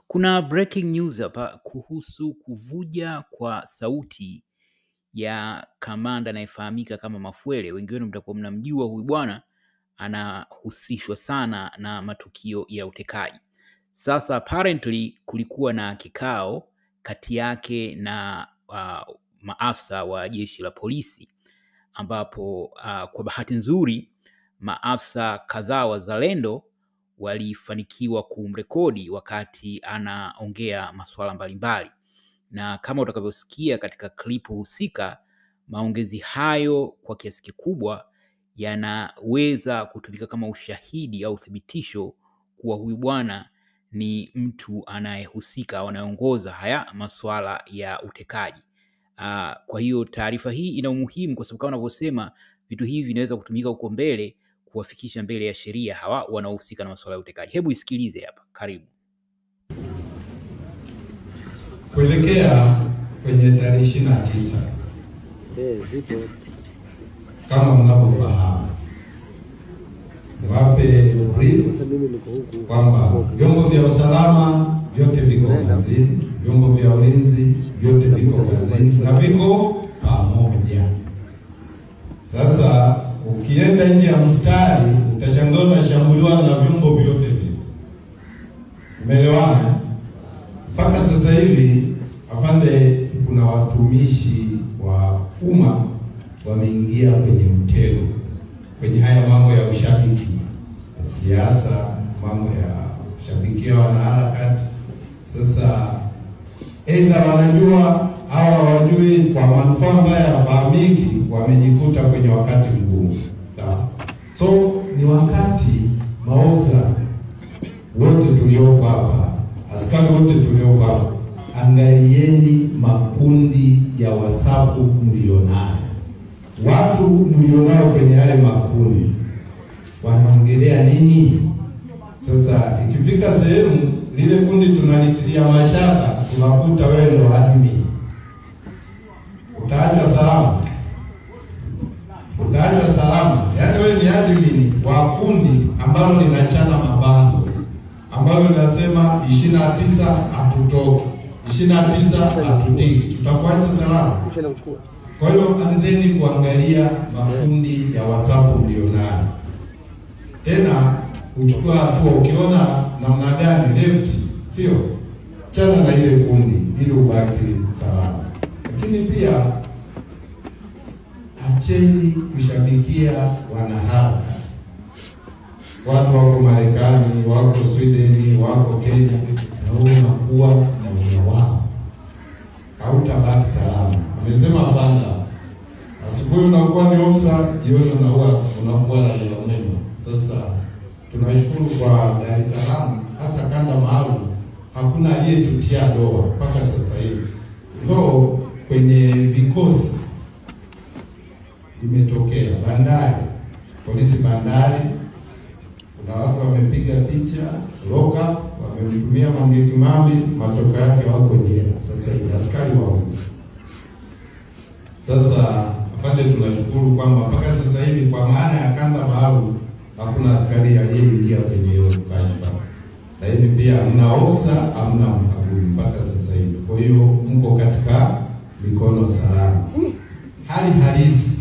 Kuna breaking news hapa kuhusu kuvuja kwa sauti ya kamanda anayefahamika kama Mafuele. Wengi wenu mtakuwa mnamjua huyu bwana, anahusishwa sana na matukio ya utekaji. Sasa apparently kulikuwa na kikao kati yake na maafisa wa jeshi la polisi, ambapo kwa bahati nzuri maafisa kadhaa wazalendo walifanikiwa kumrekodi wakati anaongea masuala mbalimbali, na kama utakavyosikia katika klipu husika, maongezi hayo kwa kiasi kikubwa yanaweza kutumika kama ushahidi au uthibitisho kuwa huyu bwana ni mtu anayehusika au anayeongoza haya masuala ya utekaji. Kwa hiyo taarifa hii ina umuhimu kwa sababu kama unavyosema, vitu hivi vinaweza kutumika huko mbele kuwafikisha mbele ya sheria hawa wanaohusika na masuala ya utekaji. Hebu isikilize hapa, karibu. Kuelekea kwenye tarehe 29. Zipo. Kama mnavyofahamu, wape brief kwamba vyombo vya usalama vyote viko kazini, vyombo vya ulinzi vyote viko kazini na viko pamoja. Sasa ukienda nje ya mstari utashangaa unashambuliwa na vyombo vyote vile. Umeelewana? Mpaka sasa hivi afande, kuna watumishi wa umma wameingia kwenye mtego, kwenye haya mambo ya ushabiki, siasa, mambo ya ushabikia wanaharakati. Sasa aidha wanajua au hawajui, kwa manufaa mbaya hawafahamiki, wamejikuta kwenye wakati mgumu. So ni wakati maoza wote tulioko hapa, askari wote tulioko hapa, angalieni makundi ya WhatsApp mlionayo. Watu mlionao kwenye yale makundi wanaongelea nini? Sasa ikifika sehemu lile kundi tunalitilia mashaka, tunakuta wewe ndo admin. Utaachwa salama. Utaachwa salama. Yaani wewe ni admin wa kundi ambalo linachana mabango, ambalo linasema 29 hatutoki, 29 hatutiki. Tutakuacha salama. Kwa hiyo anzeni kuangalia makundi ya WhatsApp mlionayo. Tena uchukua hatua, ukiona namna gani left, sio chana na ile kundi ili ubaki salama. Lakini pia acheni kushabikia wanaharakati. Watu wako Marekani, wako Sweden, wako Kenya, na unakuwa na wao, hautabaki salama. Amesema Fanda, asubuhi unakuwa ni ofisa, jioni unakuwa na mwema. Sasa tunashukuru kwa Dar es Salaam, hasa kanda maalum, hakuna aliyetutia doa mpaka sasa hivi. Leo kwenye vikosi imetokea bandari, polisi bandari, kuna watu wamepiga picha loka, wamemtumia Mange Kimambi, matokeo yake wako jela sasa hivi, askari wao. Sasa afande, tunashukuru kwamba mpaka sasa hivi kwa maana ya kanda maalum hakuna askari aliyeingia kwenye hiyo kashfa. Lakini pia hamna ofisa, hamna mkaguzi mpaka sasa hivi. Kwa hiyo mko katika mikono salama. Hali halisi,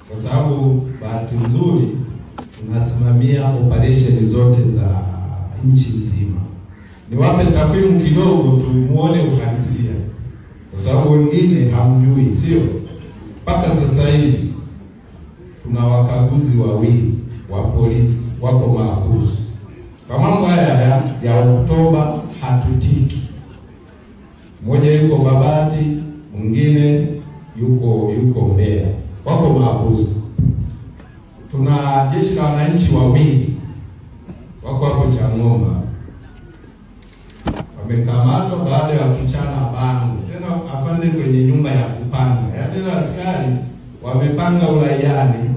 kwa sababu bahati nzuri tunasimamia operation zote za nchi nzima. Niwape takwimu kidogo tu muone uhalisia, kwa sababu wengine hamjui, sio? Mpaka sasa hivi tuna wakaguzi wawili wa polisi wako mahabusu. Kwa mambo haya ya Oktoba hatutiki. Mmoja yuko Babati, mwingine yuko Mbeya. Wako mahabusu. Tuna jeshi la wananchi wawili wako hapo Changoma, wamekamatwa baada ya kuchana bango. Tena afande, kwenye nyumba ya kupanga. Yaani askari wamepanga uraiani,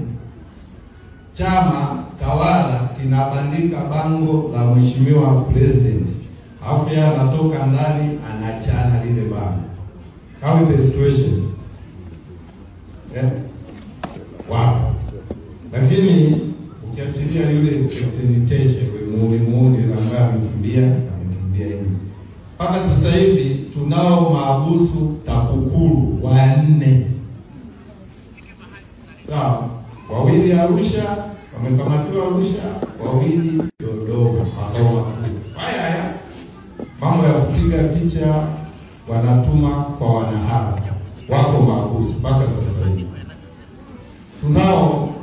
chama tawala kinabandika bango la mheshimiwa president, afu yeye anatoka ndani anachana lile bango. How is the situation? Wow. Lakini ukiachilia yule Captain Teshe, muone ambaye amekimbia kukimbia nje. Mpaka sasa hivi tunao mahabusu TAKUKURU 4. Sawa, 2 Arusha, wamekamatiwa Arusha, 2 Dodoma, makao makuu. Haya mambo ya kupiga picha wanatuma kwa wanahabari, wako mahabusu mpaka sasa hivi. Tunao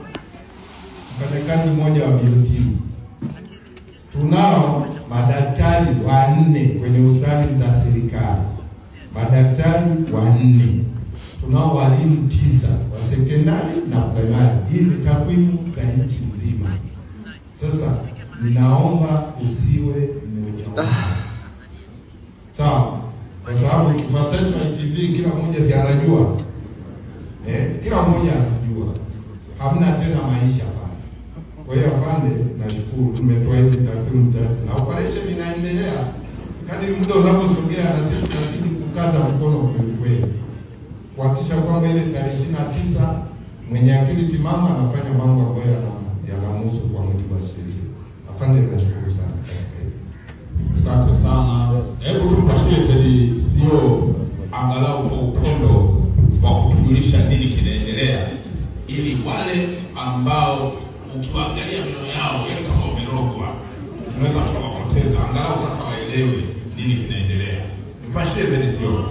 mfanyakazi mmoja wa BOT. Tunao madaktari 4 kwenye hospitali za serikali. Madaktari 4. Tunao walimu 9 wa sekondari na primary. Hii ni takwimu za nchi nzima. Sasa ninaomba usiwe mmoja. Sawa? Kwa sababu kifuatacho ITV kila mmoja si anajua. Kila mmoja anajua. Hamna tena maisha hapa. Kwa hiyo afande, nashukuru tumetoa hizi takwimu chache. Na operation inaendelea. Kadri muda unaposogea na sisi tunazidi kukaza mkono kweli. Kuhakikisha kwamba ile tarehe 29 mwenye akili timamu anafanya mambo ambayo yanamhusu kwa mujibu wa sheria. Afande, nashukuru sana. Asante sana. Hebu tupashie tedi sio angalau kwa upendo wa kutujulisha nini kinaendelea, ili wale ambao ukiangalia mioyo yao yale kama wamerogwa unaweza kuwapoteza, angalau sasa waelewe nini kinaendelea. Tupashie tedi sio.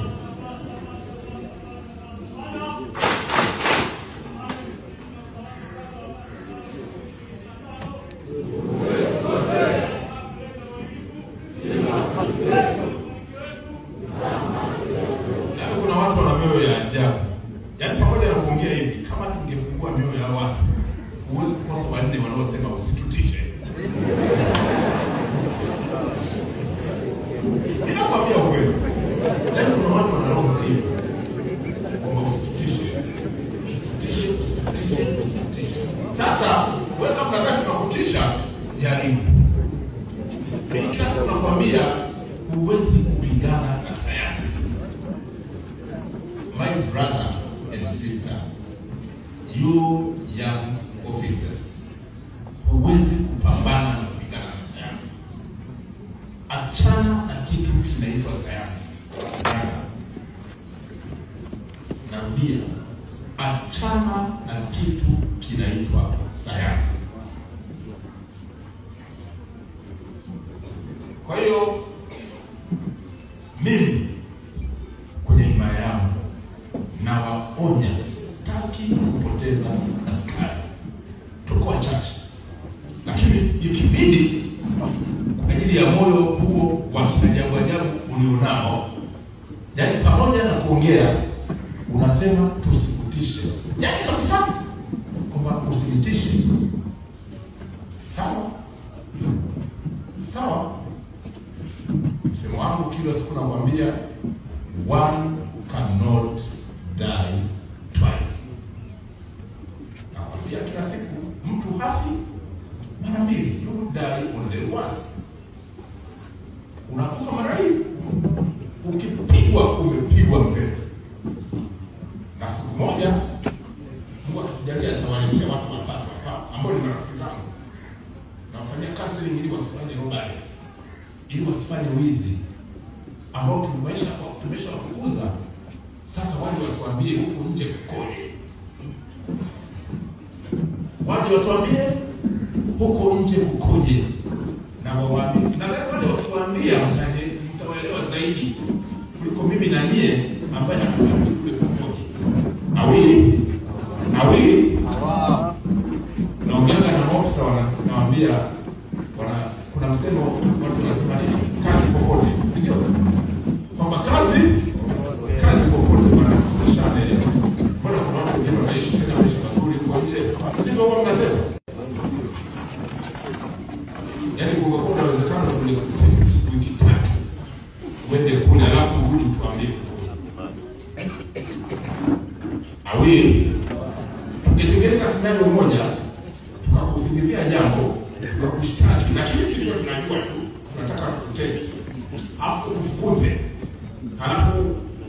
Kuna watu wana mioyo ya ajabu. Yaani pamoja na kuongea hivi, kama tungefungua mioyo ya watu, huwezi kukosa 4 wanaosema usitutishe. Ninakwambia ukweli. Yaani kuna watu wana roho hivi. Kwamba usitutishe. Usitutishe. Sasa, wewe kama unataka tunakutisha, jaribu. Mimi kama nakwambia huwezi kupigana na sayansi. My brother and sister, you young officers, huwezi kupambana na kupigana na sayansi. Achana na kitu kinaitwa sayansi. Narudia, achana na kitu kinaitwa sayansi. Kwa hiyo mimi kwenye imani yangu na waonya, sitaki kupoteza askari. Tuko wachache, lakini ikibidi kwa ajili ya moyo huo wa ajabu ulionao, yaani pamoja na kuongea unasema tusikutishe, yaani kabisa kwamba usinitishe. Sawa? Sawa? Msemo wangu kila siku nakwambia, one cannot die twice. Nakwambia kila siku, mtu hafi mara mbili. You die only once. Unakufa mara hii. Ukipigwa umepigwa mzee. Na siku moja Mungu atakujalia atawaletea watu watatu hapa ambao ni marafiki zangu. Na wafanyia kazi ili wasifanye robbery, ili wasifanye wizi ambao tumeshawafukuza. Sasa waje watuambie huko nje kukoje. Waje watuambie huko nje kukoje. Na waambie, na wale watuambia mtawaelewa zaidi kuliko mimi na nyie ambaye hatufahamu kule kukoje. Awili naongea na maofisa wanawaambia kuna msemo watu wanasema nini? Kazi popote, ndio? Kwamba kazi popote wanakusashana ile. Bwana kuna watu wengine wanaishi tena maisha mazuri kwa nje. Ndio wao wanasema. Yaani kuna uwezekano kule wiki 3. Uende kule alafu urudi tuambie. Awili tukitengeneza scenario moja tukakusingizia jambo tukakushtaki, lakini sisi ndio tunajua tu tunataka kutest, hapo tufukuze, halafu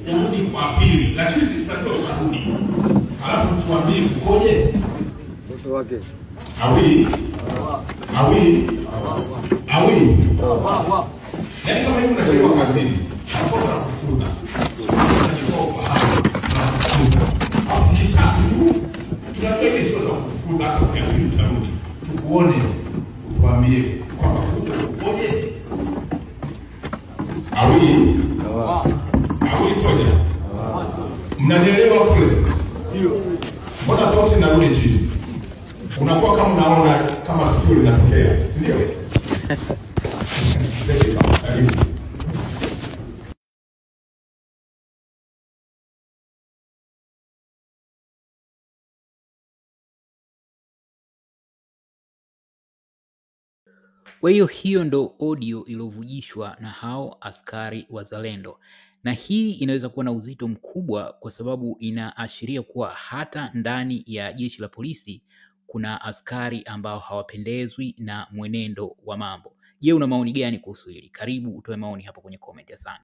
urudi kwa pili, lakini sisi tunajua utarudi, halafu tuambie kukoje. Mtoto wake Awi Yaani kama hivi unachelewa kazini, hapo unakufuza. Unajitoa ufahamu, unakufuza. Hapo kitatu tu, tunapeke sio za kufuza hata ukiamini utarudi. Tukuone, utuambie kwamba ukoje. Awi soja. Mnanielewa kule? Ndio. Mbona sauti inarudi chini? Unakuwa kama unaona kama tukio linatokea, si ndio? Kwa hiyo ndo audio iliyovujishwa na hao askari wazalendo, na hii inaweza kuwa na uzito mkubwa kwa sababu inaashiria kuwa hata ndani ya jeshi la polisi kuna askari ambao hawapendezwi na mwenendo wa mambo. Je, una maoni gani kuhusu hili? Karibu utoe maoni hapo kwenye comment. Asante.